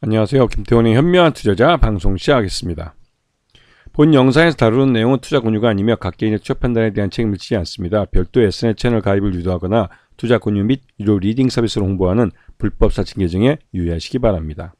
안녕하세요. 김태원의 현명한 투자자 방송 시작하겠습니다. 본 영상에서 다루는 내용은 투자 권유가 아니며 각 개인의 투자 판단에 대한 책임을 지지 않습니다. 별도 SNS 채널 가입을 유도하거나 투자 권유 및 유료 리딩 서비스를 홍보하는 불법 사칭 계정에 유의하시기 바랍니다.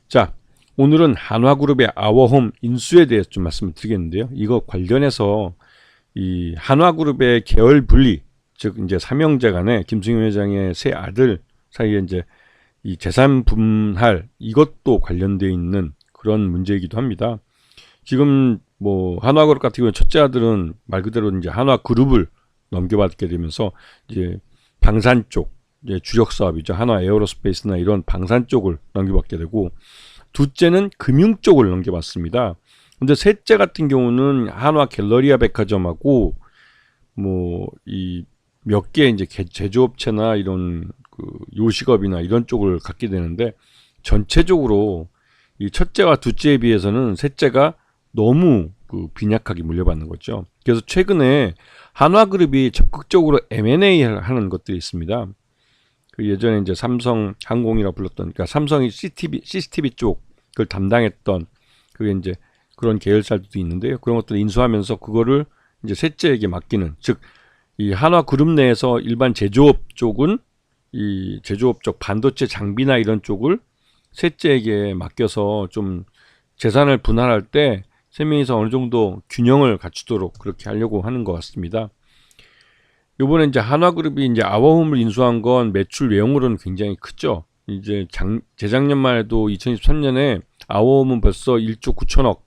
자, 오늘은 한화그룹의 아워홈 인수에 대해서 좀 말씀을 드리겠는데요. 이거 관련해서 이 한화그룹의 계열 분리, 즉 이제 삼형제 간에 김승현 회장의 세 아들 사이에 이제 이 재산 분할 이것도 관련되어 있는 그런 문제이기도 합니다. 지금 뭐 한화그룹 같은 경우는 첫째 아들은 말 그대로 이제 한화그룹을 넘겨받게 되면서 이제 방산 쪽, 이제 주력 사업이죠. 한화 에어로스페이스나 이런 방산 쪽을 넘겨받게 되고, 둘째는 금융 쪽을 넘겨받습니다. 근데 셋째 같은 경우는 한화 갤러리아 백화점하고 뭐 이 몇 개 이제 제조업체나 이런 그 요식업이나 이런 쪽을 갖게 되는데, 전체적으로 이 첫째와 둘째에 비해서는 셋째가 너무 그 빈약하게 물려받는 거죠. 그래서 최근에 한화그룹이 적극적으로 M&A 하는 것들이 있습니다. 그 예전에 이제 삼성항공이라고 불렀던, 그러니까 삼성이 CCTV 쪽을 담당했던 그게 이제 그런 계열사들도 있는데요. 그런 것들을 인수하면서 그거를 이제 셋째에게 맡기는, 즉 이 한화그룹 내에서 일반 제조업 쪽은 이 제조업 쪽 반도체 장비나 이런 쪽을 셋째에게 맡겨서 좀 재산을 분할할 때 세 명이서 어느 정도 균형을 갖추도록 그렇게 하려고 하는 것 같습니다. 요번에 이제 한화그룹이 이제 아워홈을 인수한 건 매출 외형으로는 굉장히 크죠. 이제 재작년만 해도 2023년에 아워홈은 벌써 1조 9천억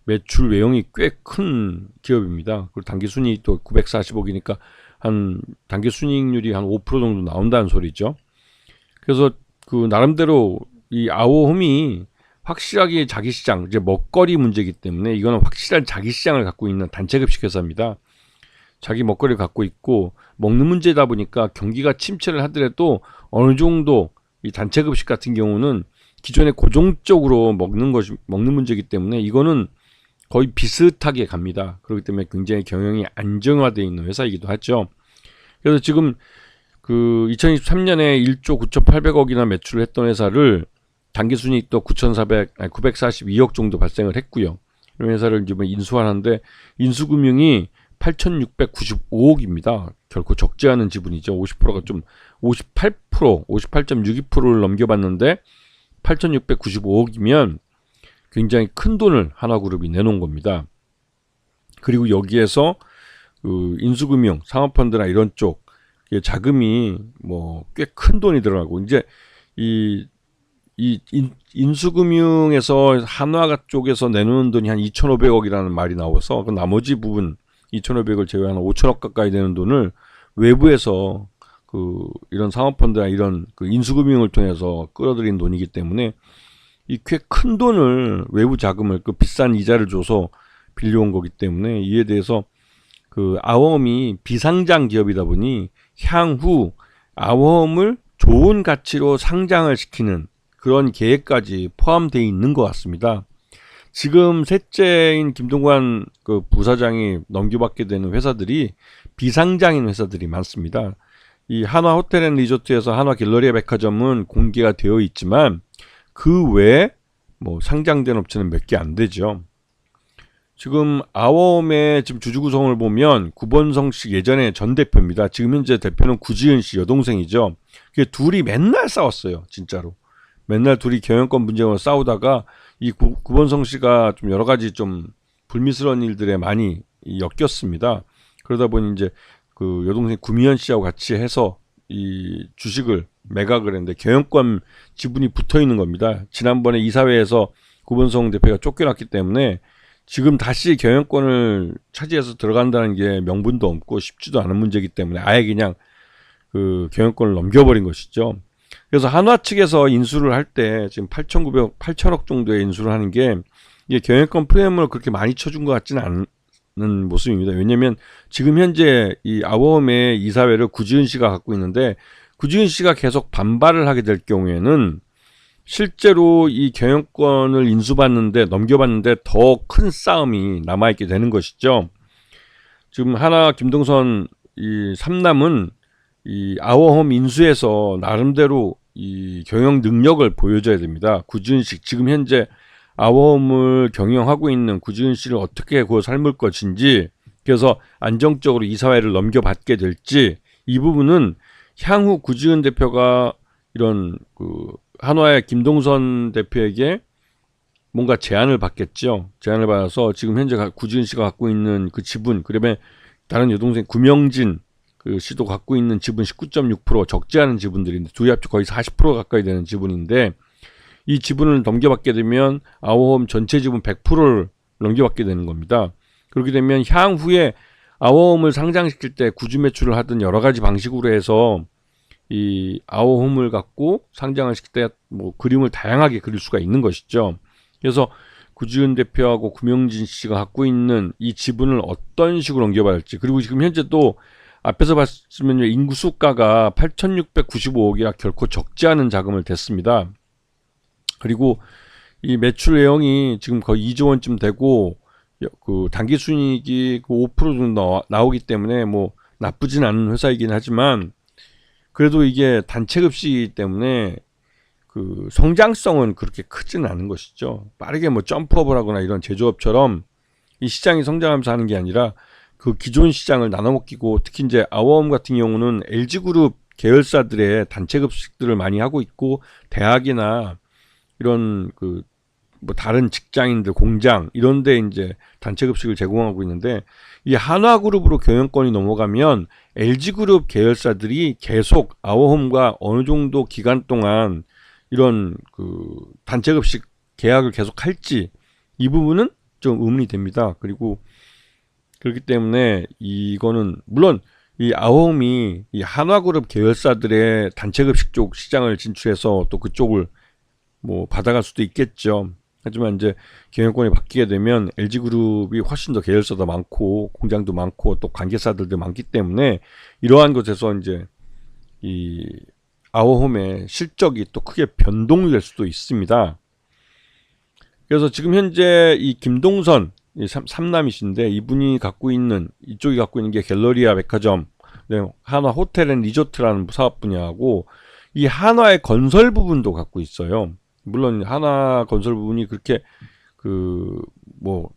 매출 외형이 꽤 큰 기업입니다. 그리고 당기순이익도 940억이니까 한 당기순이익률이 한 5% 정도 나온다는 소리죠. 그래서 그 나름대로 이 아워홈이 확실하게 자기 시장, 이제 먹거리 문제이기 때문에 이거는 확실한 자기 시장을 갖고 있는 단체급식 회사입니다. 자기 먹거리를 갖고 있고 먹는 문제다 보니까 경기가 침체를 하더라도 어느 정도 이 단체급식 같은 경우는 기존에 고정적으로 먹는 문제이기 때문에 이거는 거의 비슷하게 갑니다. 그렇기 때문에 굉장히 경영이 안정화되어 있는 회사이기도 하죠. 그래서 지금 그 2023년에 1조 9,800억이나 매출을 했던 회사를 당기순이익도 942억 정도 발생을 했고요. 이런 회사를 이제 인수하는데 인수금융이 8,695억입니다. 결코 적지 않은 지분이죠. 50%가 좀 58.62%를 넘겨봤는데 8,695억이면 굉장히 큰 돈을 한화그룹이 내놓은 겁니다. 그리고 여기에서 그 인수금융, 상업펀드나 이런 쪽 자금이 뭐 꽤 큰 돈이 들어가고, 이제 이 인수금융에서 한화 쪽에서 내놓는 돈이 한 2,500억이라는 말이 나와서 그 나머지 부분 2,500을 제외한 5천억 가까이 되는 돈을 외부에서 그 이런 상업펀드나 이런 그 인수금융을 통해서 끌어들인 돈이기 때문에 이 꽤 큰 돈을 외부 자금을 그 비싼 이자를 줘서 빌려온 거기 때문에 이에 대해서 그 아워홈이 비상장 기업이다 보니 향후 아워홈을 좋은 가치로 상장을 시키는 그런 계획까지 포함되어 있는 것 같습니다. 지금 셋째인 김동관 그 부사장이 넘겨받게 되는 회사들이 비상장인 회사들이 많습니다. 이 한화 호텔 앤 리조트에서 한화 갤러리아 백화점은 공개가 되어 있지만 그 외에 뭐 상장된 업체는 몇 개 안 되죠. 지금 아워홈의 지금 주주 구성을 보면 구본성 씨 예전에 전 대표입니다. 지금 현재 대표는 구지은 씨 여동생이죠. 그 둘이 맨날 싸웠어요, 진짜로. 맨날 둘이 경영권 문제로 싸우다가 이 구본성 씨가 좀 여러 가지 좀 불미스러운 일들에 많이 엮였습니다. 그러다 보니 이제 그 여동생 구미연 씨하고 같이 해서 이 주식을 매각을 했는데 경영권 지분이 붙어 있는 겁니다. 지난번에 이사회에서 구본성 대표가 쫓겨났기 때문에 지금 다시 경영권을 차지해서 들어간다는 게 명분도 없고 쉽지도 않은 문제이기 때문에 아예 그냥 그 경영권을 넘겨버린 것이죠. 그래서 한화 측에서 인수를 할 때 지금 8천억 정도의 인수를 하는 게 이게 경영권 프레임을 그렇게 많이 쳐준 것 같지는 않은 모습입니다. 왜냐하면 지금 현재 이 아워홈의 이사회를 구지은 씨가 갖고 있는데 구지은 씨가 계속 반발을 하게 될 경우에는 실제로 이 경영권을 넘겨받는데 더 큰 싸움이 남아있게 되는 것이죠. 지금 하나 김동선 이 삼남은 이 아워홈 인수에서 나름대로 이 경영 능력을 보여줘야 됩니다. 구지은 씨, 지금 현재 아워홈을 경영하고 있는 구지은 씨를 어떻게 그 삶을 것인지, 그래서 안정적으로 이사회를 넘겨받게 될지, 이 부분은 향후 구지은 대표가 이런 한화의 김동선 대표에게 뭔가 제안을 받겠죠. 제안을 받아서 지금 현재 구지은 씨가 갖고 있는 그 지분, 그러면 다른 여동생 구명진 그 씨도 갖고 있는 지분 19.6% 적지 않은 지분들인데, 둘이 합쳐 거의 40% 가까이 되는 지분인데, 이 지분을 넘겨받게 되면 아워홈 전체 지분 100%를 넘겨받게 되는 겁니다. 그렇게 되면 향후에 아워홈을 상장시킬 때 구주 매출을 하든 여러 가지 방식으로 해서 이 아워홈을 갖고 상장을 시킬 때 뭐 그림을 다양하게 그릴 수가 있는 것이죠. 그래서 구지은 대표하고 구명진 씨가 갖고 있는 이 지분을 어떤 식으로 넘겨받을지, 그리고 지금 현재 또 앞에서 봤으면 인구 수가가 8,695억이라 결코 적지 않은 자금을 댔습니다. 그리고 이 매출 내용이 지금 거의 2조 원쯤 되고, 그 단기 순이익이 5% 정도 나오기 때문에 뭐 나쁘진 않은 회사이긴 하지만, 그래도 이게 단체 급식이기 때문에 그 성장성은 그렇게 크지는 않은 것이죠. 빠르게 뭐 점프업을 하거나 이런 제조업처럼 이 시장이 성장하면서 하는 게 아니라 그 기존 시장을 나눠먹기고, 특히 이제 아워홈 같은 경우는 LG그룹 계열사들의 단체 급식들을 많이 하고 있고, 대학이나 이런 그 뭐 다른 직장인들 공장 이런데 이제 단체 급식을 제공하고 있는데, 이 한화그룹으로 경영권이 넘어가면 LG그룹 계열사들이 계속 아워홈과 어느 정도 기간 동안 이런 그 단체 급식 계약을 계속 할지, 이 부분은 좀 의문이 됩니다. 그리고 그렇기 때문에 이거는 물론 이 아워홈이 이 한화그룹 계열사들의 단체 급식 쪽 시장을 진출해서 또 그쪽을 뭐 받아갈 수도 있겠죠. 하지만 이제 경영권이 바뀌게 되면 LG그룹이 훨씬 더 계열사도 많고 공장도 많고 또 관계사들도 많기 때문에 이러한 것에서 이제 이 아워홈의 실적이 또 크게 변동될 수도 있습니다. 그래서 지금 현재 이 김동선 삼남이신데, 이분이 갖고 있는, 이쪽이 갖고 있는 게 갤러리아 백화점, 한화 호텔 앤 리조트라는 사업 분야하고 이 한화의 건설 부분도 갖고 있어요. 물론 한화 건설 부분이 그렇게 그 뭐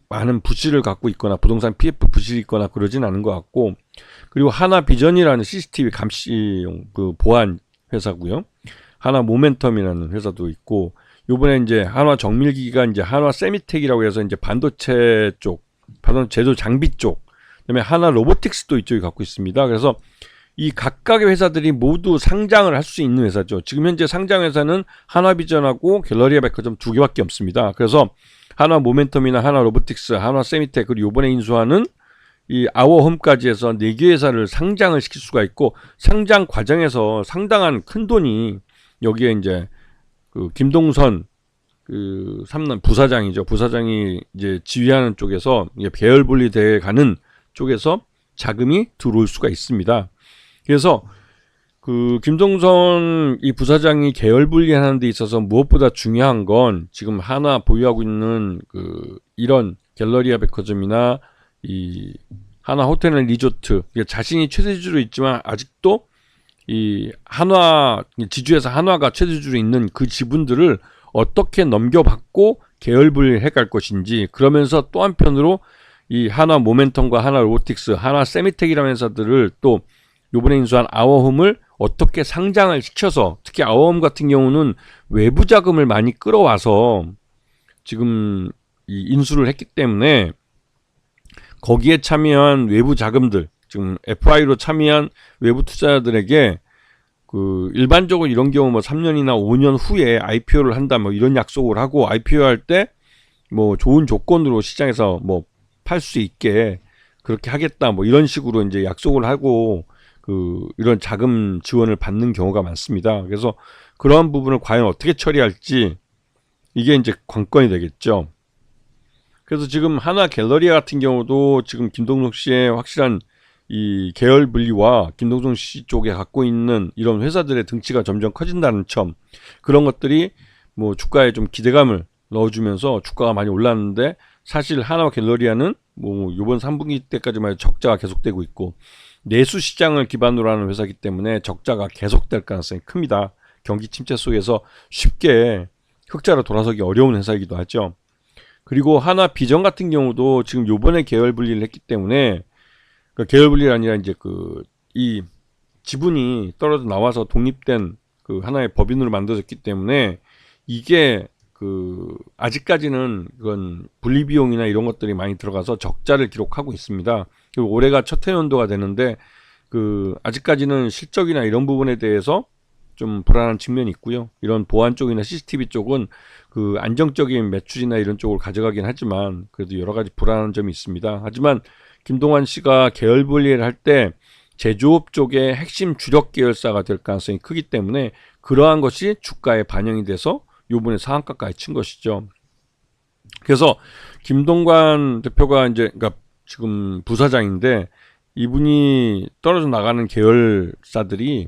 많은 부실을 갖고 있거나 부동산 PF 부실이 있거나 그러진 않은 것 같고, 그리고 하나 비전이라는 CCTV 감시용 그 보안 회사고요. 하나 모멘텀이라는 회사도 있고, 요번에 이제 한화 정밀기기가 이제 한화 세미텍이라고 해서 이제 반도체 쪽, 제조 장비 쪽, 그다음에 하나 로보틱스도 이쪽에 갖고 있습니다. 그래서 이 각각의 회사들이 모두 상장을 할 수 있는 회사죠. 지금 현재 상장 회사는 한화비전하고 갤러리아 백화점 두 개밖에 없습니다. 그래서 한화 모멘텀이나 한화 로보틱스, 한화 세미텍, 그리고 이번에 인수하는 이 아워홈까지 해서 4개 회사를 상장을 시킬 수가 있고, 상장 과정에서 상당한 큰 돈이 여기에 이제 그 김동선 그 삼남 부사장이죠. 부사장이 이제 지휘하는 쪽에서 계열 분리돼 가는 쪽에서 자금이 들어올 수가 있습니다. 그래서 그 김동선 이 부사장이 계열 분리하는 데 있어서 무엇보다 중요한 건, 지금 하나 보유하고 있는 그 이런 갤러리아 백화점이나 이 하나 호텔 앤 리조트, 자신이 최대주주로 있지만 아직도 이 한화 지주에서 한화가 최대주주로 있는 그 지분들을 어떻게 넘겨받고 계열 분리해 갈 것인지, 그러면서 또 한편으로 이 한화 모멘텀과 한화 로보틱스, 한화 세미텍이라는 회사들을 또 요번에 인수한 아워홈을 어떻게 상장을 시켜서, 특히 아워홈 같은 경우는 외부 자금을 많이 끌어와서 지금 이 인수를 했기 때문에 거기에 참여한 외부 자금들, 지금 FI로 참여한 외부 투자자들에게 그 일반적으로 이런 경우 뭐 3년이나 5년 후에 IPO를 한다 뭐 이런 약속을 하고, IPO 할 때 뭐 좋은 조건으로 시장에서 뭐 팔 수 있게 그렇게 하겠다 뭐 이런 식으로 이제 약속을 하고 그 이런 자금 지원을 받는 경우가 많습니다. 그래서 그러한 부분을 과연 어떻게 처리할지, 이게 이제 관건이 되겠죠. 그래서 지금 하나 갤러리아 같은 경우도 지금 김동석 씨의 확실한 이 계열 분리와 김동석 씨 쪽에 갖고 있는 이런 회사들의 등치가 점점 커진다는 점, 그런 것들이 뭐 주가에 좀 기대감을 넣어주면서 주가가 많이 올랐는데, 사실 하나와 갤러리아는 뭐 이번 3분기 때까지만 해도 적자가 계속되고 있고, 내수 시장을 기반으로 하는 회사이기 때문에 적자가 계속될 가능성이 큽니다. 경기 침체 속에서 쉽게 흑자로 돌아서기 어려운 회사이기도 하죠. 그리고 하나 비전 같은 경우도 지금 요번에 계열 분리를 했기 때문에, 그러니까 계열 분리가 아니라 이제 이 지분이 떨어져 나와서 독립된 하나의 법인으로 만들어졌기 때문에 이게 아직까지는 그건 분리 비용이나 이런 것들이 많이 들어가서 적자를 기록하고 있습니다. 그리고 올해가 첫 해연도가 되는데 아직까지는 실적이나 이런 부분에 대해서 좀 불안한 측면이 있고요. 이런 보안 쪽이나 CCTV 쪽은 안정적인 매출이나 이런 쪽으로 가져가긴 하지만 그래도 여러 가지 불안한 점이 있습니다. 하지만 김동완 씨가 계열 분리를 할 때 제조업 쪽의 핵심 주력 계열사가 될 가능성이 크기 때문에 그러한 것이 주가에 반영이 돼서 요번에 상한가까지 친 것이죠. 그래서 김동관 대표가 그러니까 지금 부사장인데 이분이 떨어져 나가는 계열사들이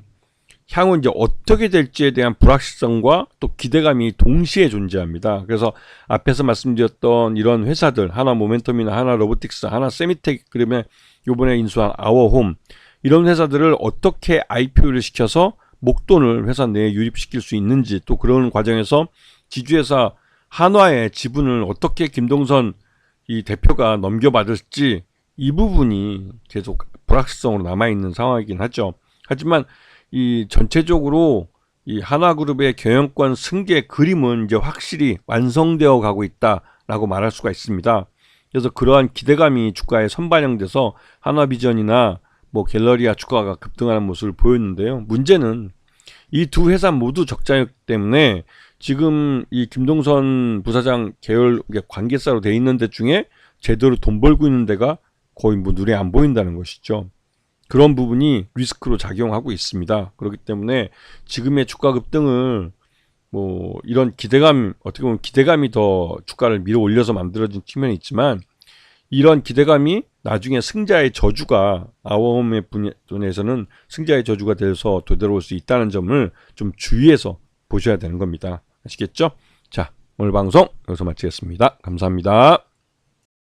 향후 이제 어떻게 될지에 대한 불확실성과 또 기대감이 동시에 존재합니다. 그래서 앞에서 말씀드렸던 이런 회사들, 하나 모멘텀이나 하나 로보틱스, 하나 세미텍, 그러면 요번에 인수한 아워홈, 이런 회사들을 어떻게 IPO를 시켜서 목돈을 회사 내에 유입시킬 수 있는지, 또 그런 과정에서 지주회사 한화의 지분을 어떻게 김동선 이 대표가 넘겨받을지, 이 부분이 계속 불확실성으로 남아있는 상황이긴 하죠. 하지만 이 전체적으로 이 한화그룹의 경영권 승계 그림은 이제 확실히 완성되어 가고 있다라고 말할 수가 있습니다. 그래서 그러한 기대감이 주가에 선반영돼서 한화비전이나 뭐 갤러리아 주가가 급등하는 모습을 보였는데요. 문제는 이 두 회사 모두 적자였기 때문에 지금 이 김동선 부사장 계열 관계사로 돼 있는 데 중에 제대로 돈 벌고 있는 데가 거의 뭐 눈에 안 보인다는 것이죠. 그런 부분이 리스크로 작용하고 있습니다. 그렇기 때문에 지금의 주가 급등을 뭐 이런 기대감, 어떻게 보면 기대감이 더 주가를 밀어 올려서 만들어진 측면이 있지만, 이런 기대감이 나중에 승자의 저주가, 아워홈의 분야에서는 승자의 저주가 돼서 되돌아올 수 있다는 점을 좀 주의해서 보셔야 되는 겁니다. 아시겠죠? 자, 오늘 방송 여기서 마치겠습니다. 감사합니다.